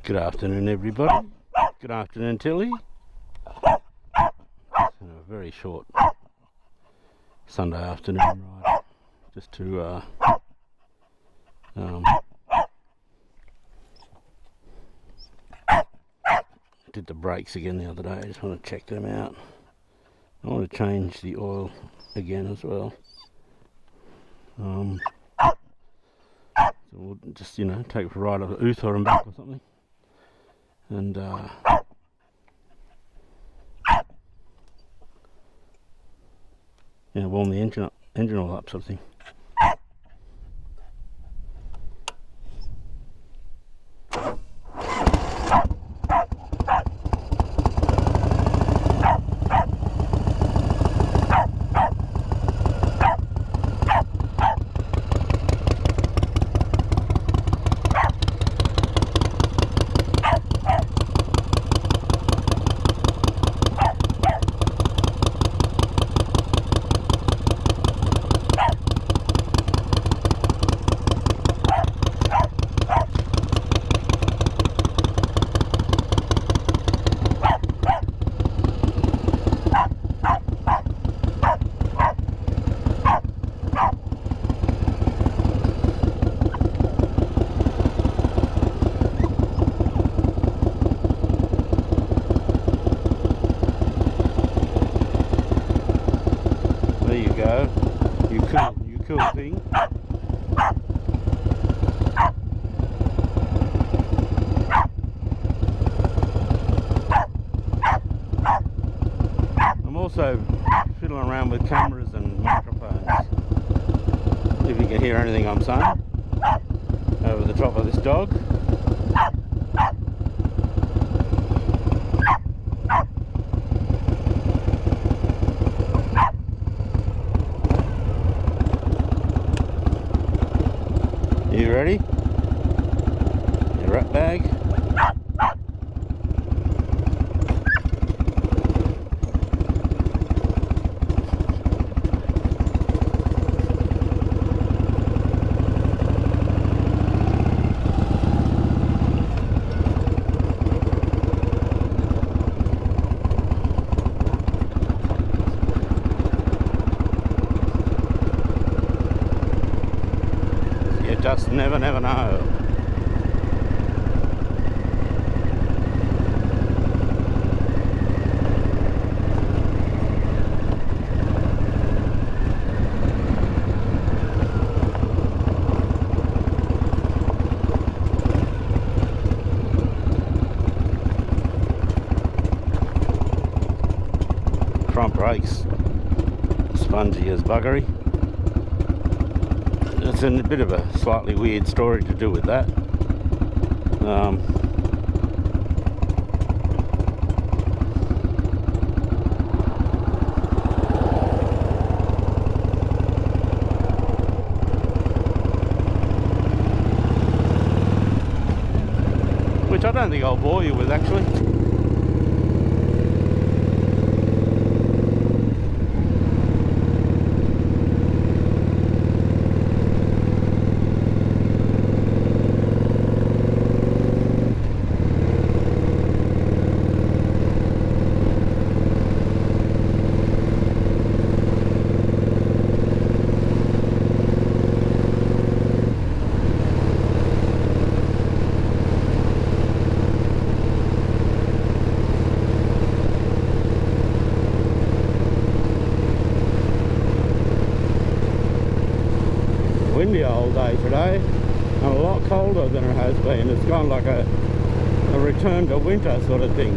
Good afternoon, everybody. Good afternoon, Tilly. It's a very short Sunday afternoon ride, just to did the brakes again the other day. I just want to check them out. I want to change the oil again as well. So we'll just, take a ride up to Utah and back or something. And warm the engine all up, sort of thing. You cool thing. I'm also fiddling around with cameras and microphones. If you can hear anything I'm saying over the top of this dog. You ready? Your rat bag. Just never know. Front brakes spongy as buggery. It's a bit of a slightly weird story to do with that. Which I don't think I'll bore you with, actually. Windy all day today and a lot colder than it has been. It's gone like a return to winter sort of thing.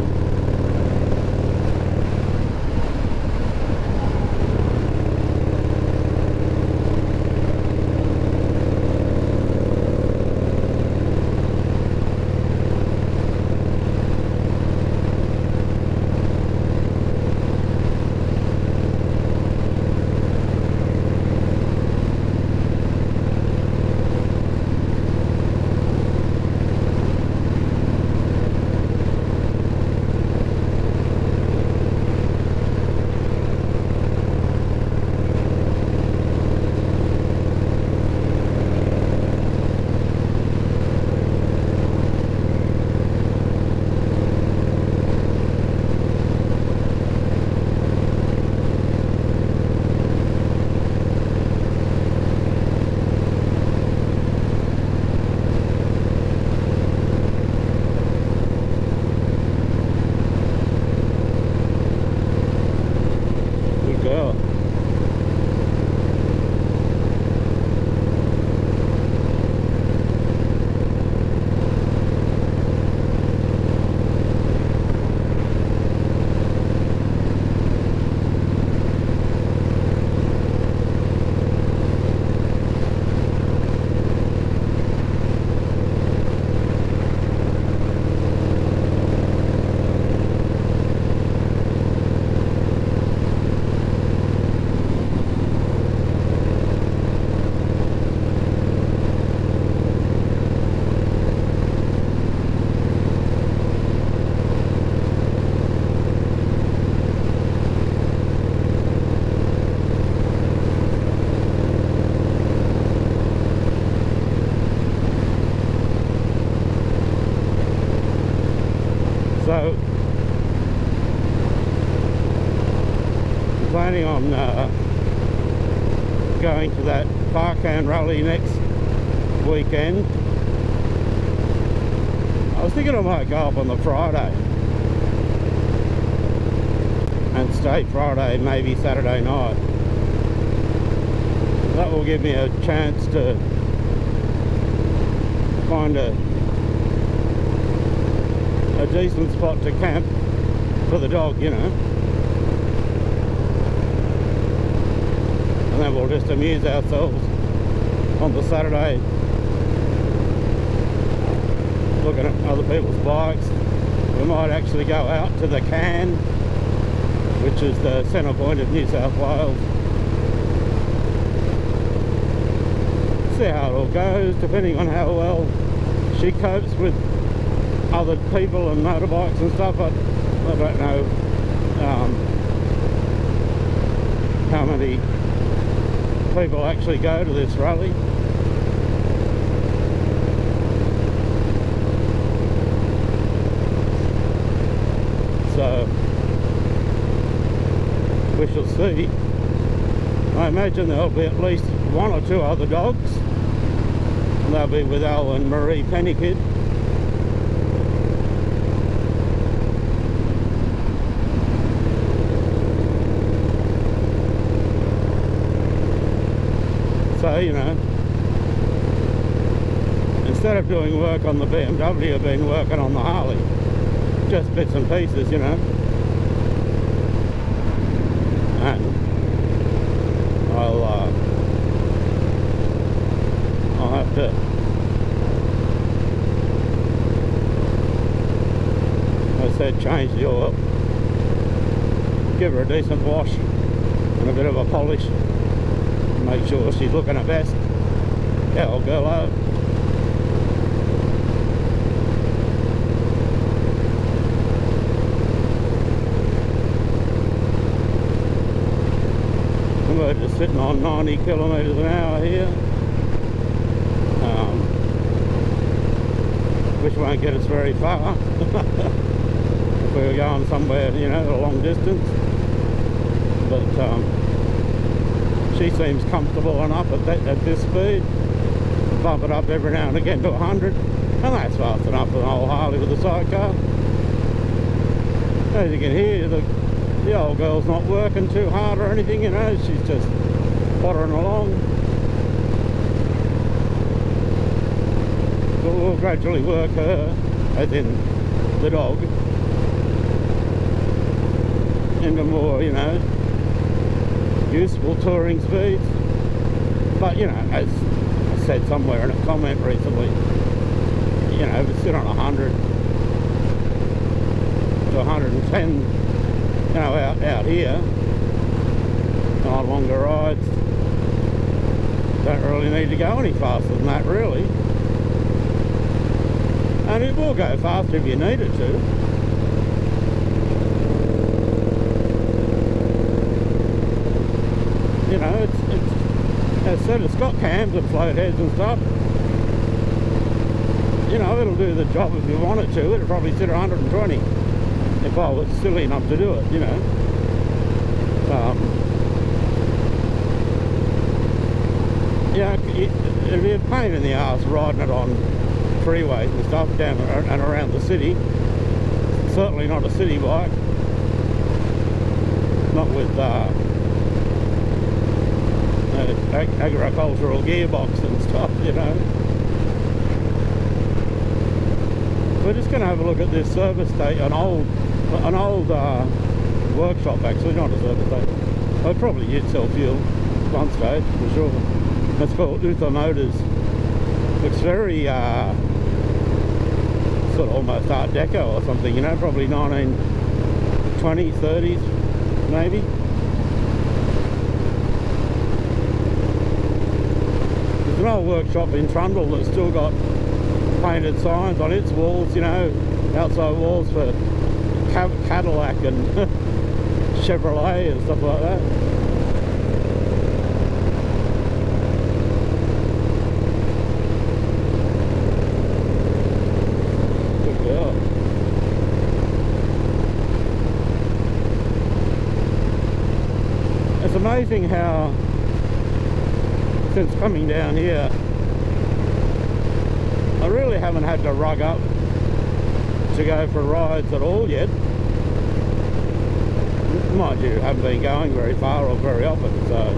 So planning on going to that Parkland rally next weekend. I was thinking I might go up on the Friday and stay Friday, maybe Saturday night. That will give me a chance to find a decent spot to camp for the dog, you know. And then we'll just amuse ourselves on the Saturday, looking at other people's bikes. We might actually go out to the Can, which is the centre point of New South Wales. See how it all goes, depending on how well she copes with other people and motorbikes and stuff. I don't know how many people actually go to this rally. So we shall see. I imagine there'll be at least one or two other dogs, and they'll be with Al and Marie Pennykid. So, you know, instead of doing work on the BMW, I've been working on the Harley. Just bits and pieces, you know. And I'll have to as I said, change the oil, give her a decent wash and a bit of a polish, make sure she's looking her best. Yeah, I'll go out. We're just sitting on 90 kilometres an hour here, which won't get us very far if we were going somewhere, you know, a long distance. But she seems comfortable enough at this speed. Bump it up every now and again to 100, and that's fast enough for an old Harley with a sidecar. As you can hear, the old girl's not working too hard or anything, you know, she's just pottering along. But we'll gradually work her, as in the dog, into more, you know, useful touring speeds. But, you know, as I said somewhere in a comment recently, you know, if it's sit on 100 to 110, you know, out here on longer rides, don't really need to go any faster than that, really. And it will go faster if you need it to. You know, it's as I said, it's got cams and float heads and stuff. You know, it'll do the job if you want it to. It'll probably sit at 120 if I was silly enough to do it, you know. Yeah, it'd be a pain in the arse riding it on freeways and stuff down and around the city. Certainly not a city bike. Not with agricultural gearbox and stuff, you know. We're just going to have a look at this service station, an old workshop, actually, not a service station. I'd probably use sell fuel one stage for sure. It's called Uther Motors. Looks very sort of almost Art Deco or something, you know, probably 1920s, 30s maybe. There's an old workshop in Trundle that's still got painted signs on its walls, you know, outside walls for Cadillac and Chevrolet and stuff like that. Good girl. amazing how since coming down here I really haven't had to rug up to go for rides at all yet. Mind you, haven't been going very far or very often, so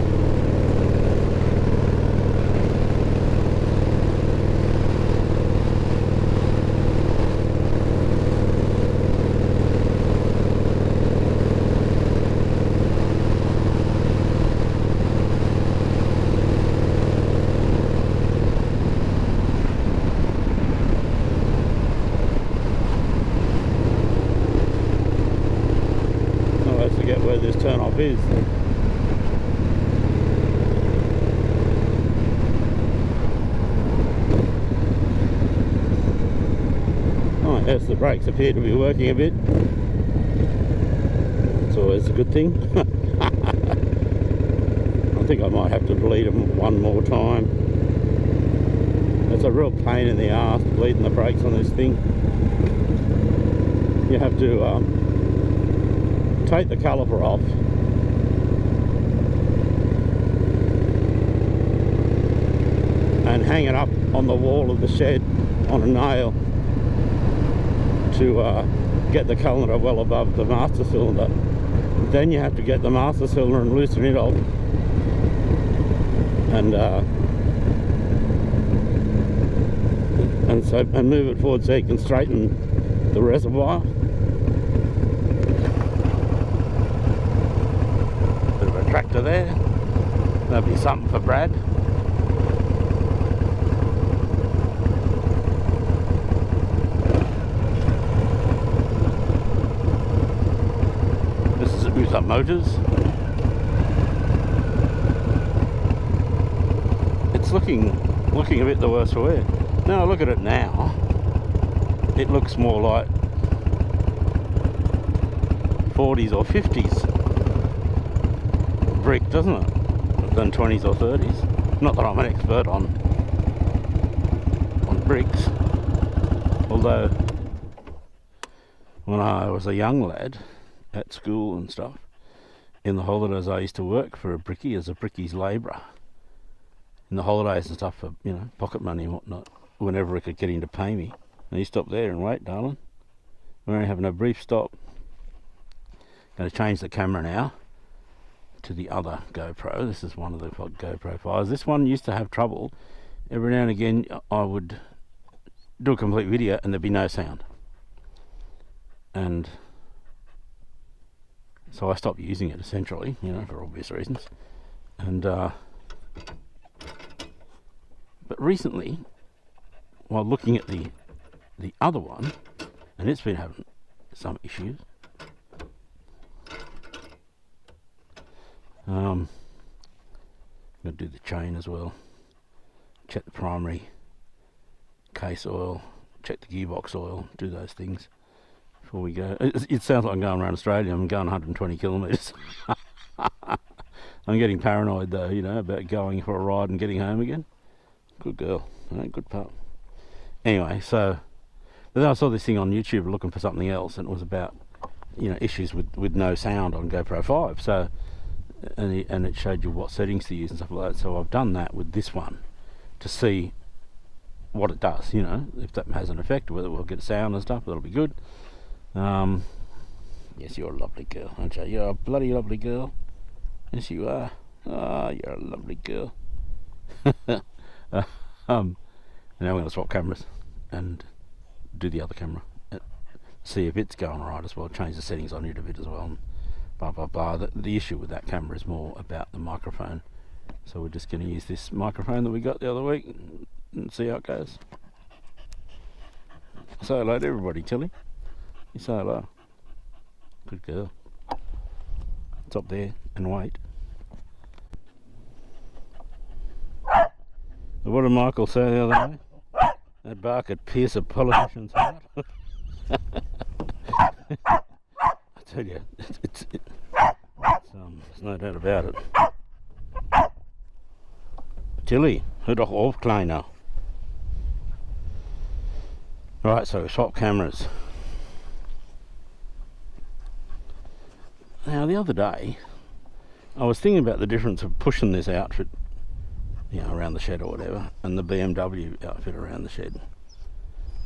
where this turn off is. Oh yes, the brakes appear to be working a bit. It's always a good thing. I think I might have to bleed them one more time. It's a real pain in the arse bleeding the brakes on this thing. You have to take the caliper off and hang it up on the wall of the shed on a nail to get the caliper well above the master cylinder. Then you have to get the master cylinder and loosen it off and move it forward so you can straighten the reservoir. Tractor there, that'll be something for Brad. This is Who's Up Motors. It's looking a bit the worse for wear. Now I look at it now, it looks more like 40s or 50s brick, doesn't it, than 20s or 30s. Not that I'm an expert on bricks, although when I was a young lad at school and stuff, in the holidays I used to work for a brickie as a brickie's labourer in the holidays and stuff, for, you know, pocket money and whatnot, whenever I could get him to pay me. Now you stop there and wait, darling, we're only having a brief stop. Going to change the camera now to the other GoPro. This is one of the GoPro 5s. This one used to have trouble. Every now and again I would do a complete video and there'd be no sound, and so I stopped using it essentially, you know, for obvious reasons. And but recently, while looking at the other one, and it's been having some issues. I'm going to do the chain as well, check the primary case oil, check the gearbox oil, do those things before we go. It sounds like I'm going around Australia. I'm going 120 kilometres. I'm getting paranoid though, you know, about going for a ride and getting home again. Good girl, good pup. Anyway, so but then I saw this thing on YouTube looking for something else, and it was about, you know, issues with no sound on GoPro 5. So and it showed you what settings to use and stuff like that. So I've done that with this one to see what it does, you know, if that has an effect, whether we'll get sound and stuff. That'll be good. Yes, you're a lovely girl, aren't you? You're a bloody lovely girl. Yes, you are. Ah, you're a lovely girl. Now we're going to swap cameras and do the other camera, see if it's going right as well, change the settings on it a bit as well, and blah blah blah. The issue with that camera is more about the microphone, so we're just going to use this microphone that we got the other week and see how it goes. Say hello to everybody, Tilly. You say hello. Good girl. Stop there and wait. What did Michael say the other day? That bark could pierce a politician's heart. I tell you, there's no doubt about it. Tilly, hör doch auf, Kleiner. Right, so swap cameras. Now the other day, I was thinking about the difference of pushing this outfit, you know, around the shed or whatever, and the BMW outfit around the shed.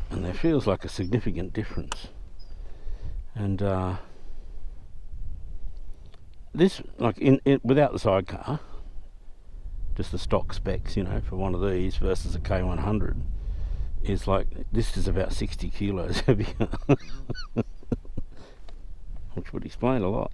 And there feels like a significant difference. And this, like without the sidecar, just the stock specs, you know, for one of these versus a K100, is like, this is about 60 kilos heavier. Which would explain a lot.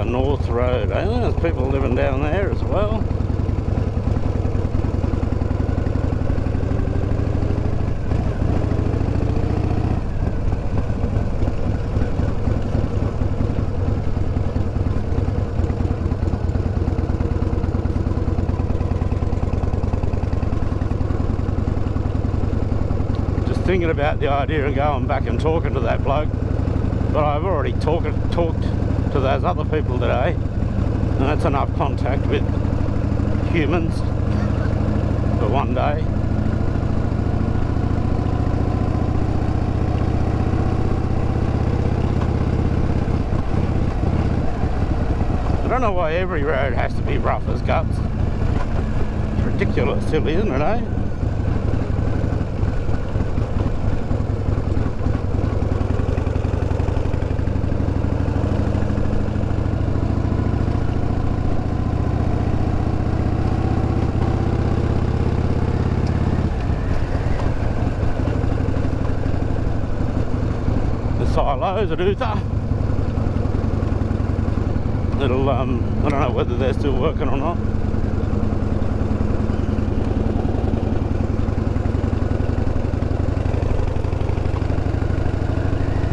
North Road, eh? There's people living down there as well. Just thinking about the idea of going back and talking to that bloke, but I've already talked to those other people today, and that's enough contact with humans for one day. I don't know why every road has to be rough as guts. It's ridiculous, silly, isn't it, eh? Silos at Utah. Little, I don't know whether they're still working or not.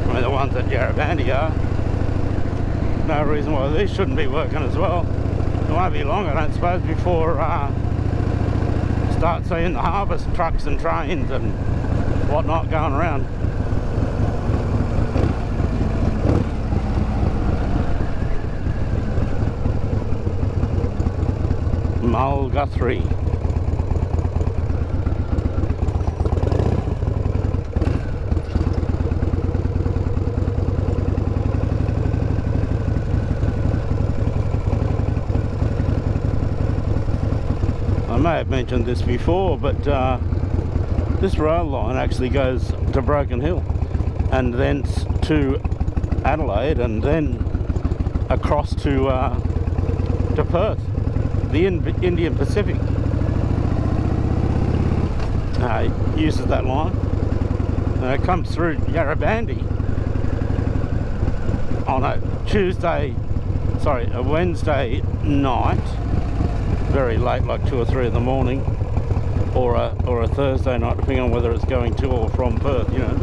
I mean, the ones at Yarrabandi are. No reason why these shouldn't be working as well. It won't be long, I don't suppose, before start seeing the harvest trucks and trains and whatnot going around. Guthrie. I may have mentioned this before, but this rail line actually goes to Broken Hill and then to Adelaide and then across to Perth. The Indian Pacific uses that line. It comes through Yarrabandi on a Wednesday night, very late, like 2 or 3 in the morning, or a Thursday night, depending on whether it's going to or from Perth, you know.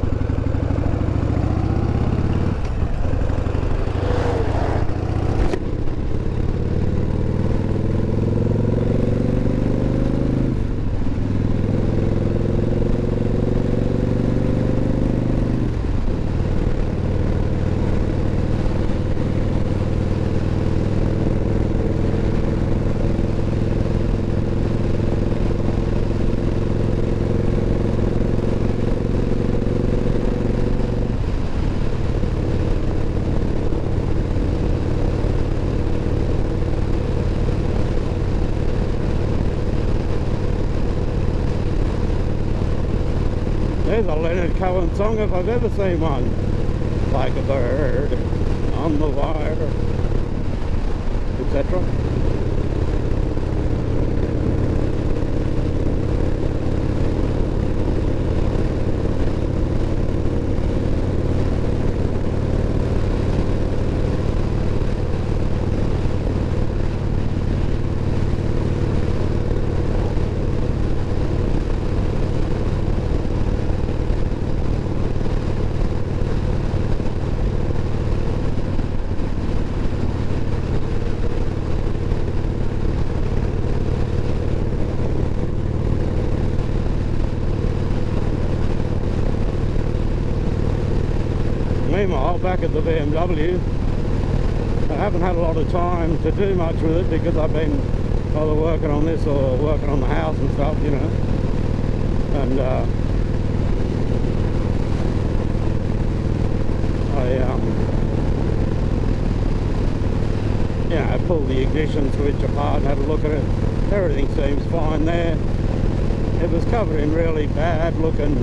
There's a Leonard Cohen song if I've ever seen one. Like a bird on the wire, etc. while back at the BMW. I haven't had a lot of time to do much with it because I've been either working on this or working on the house and stuff, you know. And I pulled the ignition switch apart and had a look at it. Everything seems fine there. It was covered in really bad looking,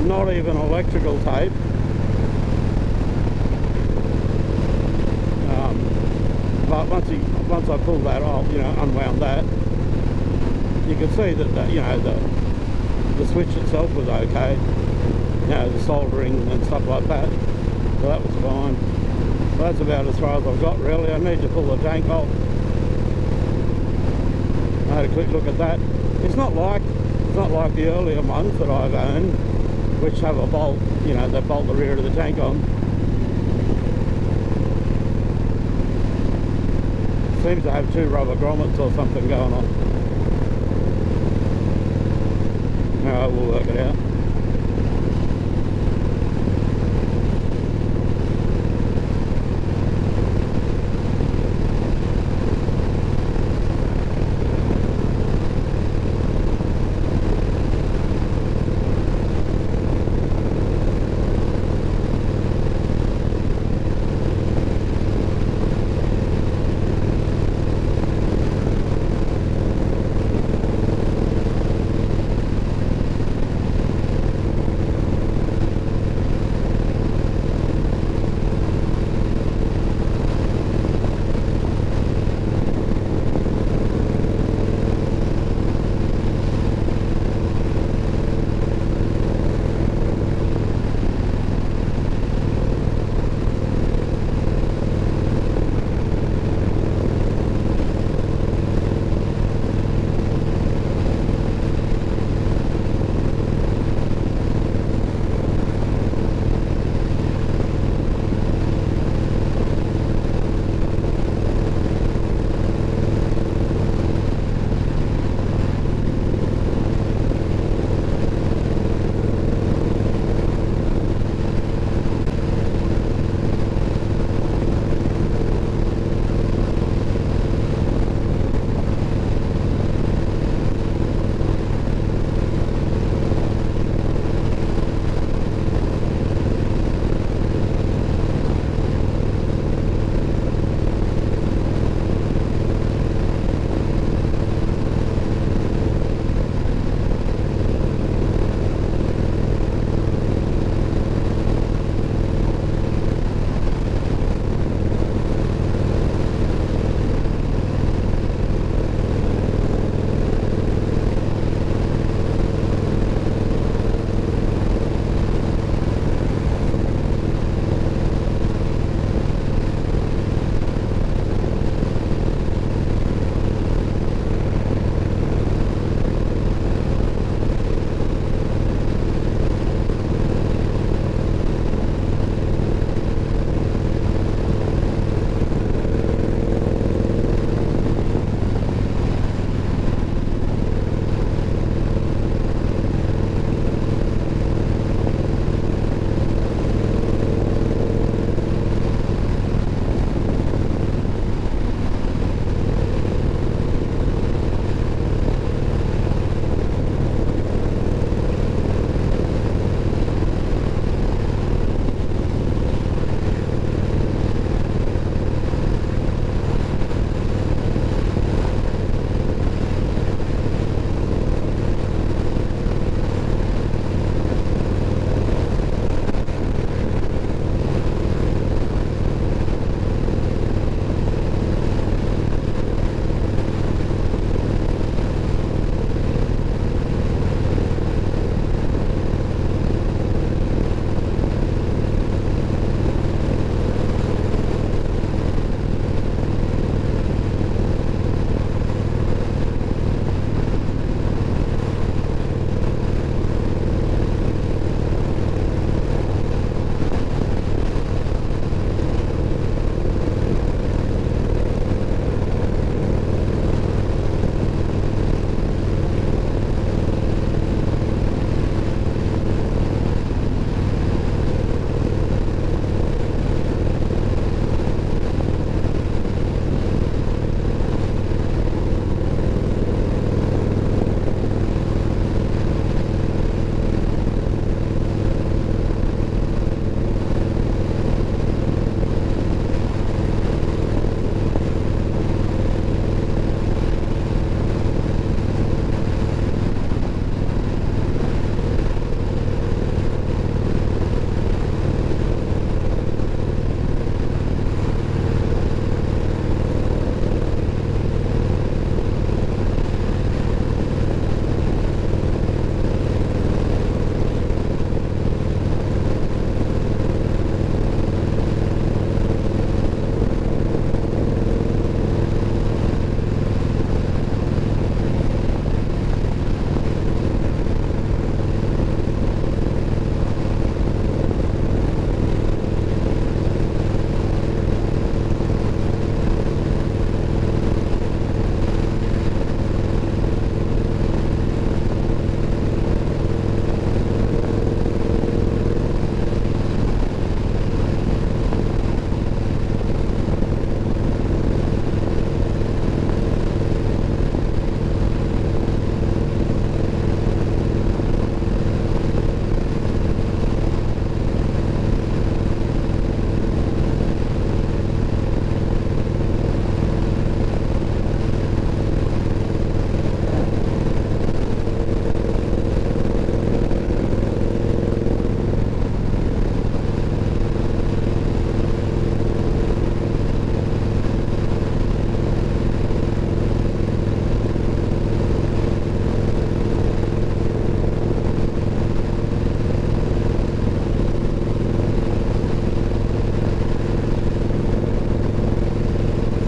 not even electrical tape. But once I pulled that off, you know, unwound that, you could see that, you know, the switch itself was okay. You know, the soldering and stuff like that. So that was fine. So that's about as far as I've got really. I need to pull the tank off. I had a quick look at that. It's not like the earlier ones that I've owned, which have a bolt, you know, they bolt the rear of the tank on. Seems to have two rubber grommets or something going on. Alright, we'll work it out.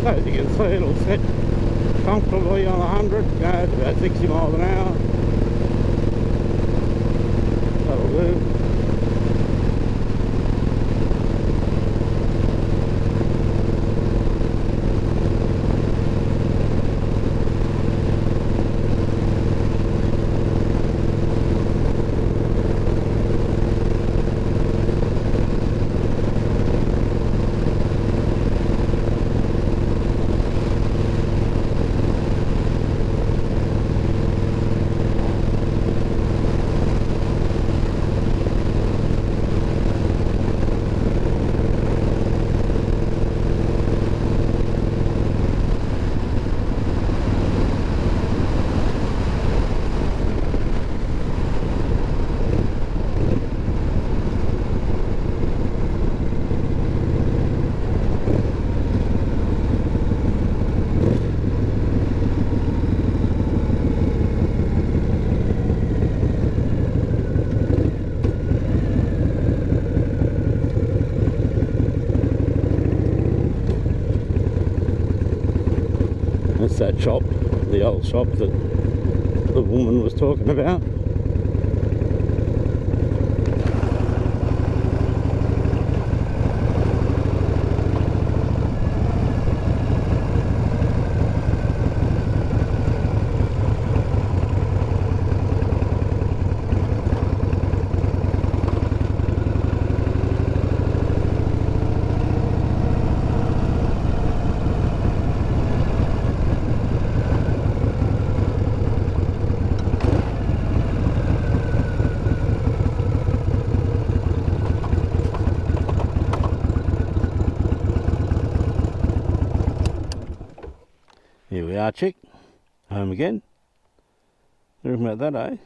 As you can see, it'll sit comfortably on 100, you know, it's about 60 miles an hour. That'll do. That's that shop, the old shop that the woman was talking about. Here we are, chick. Home again. Think about that, eh?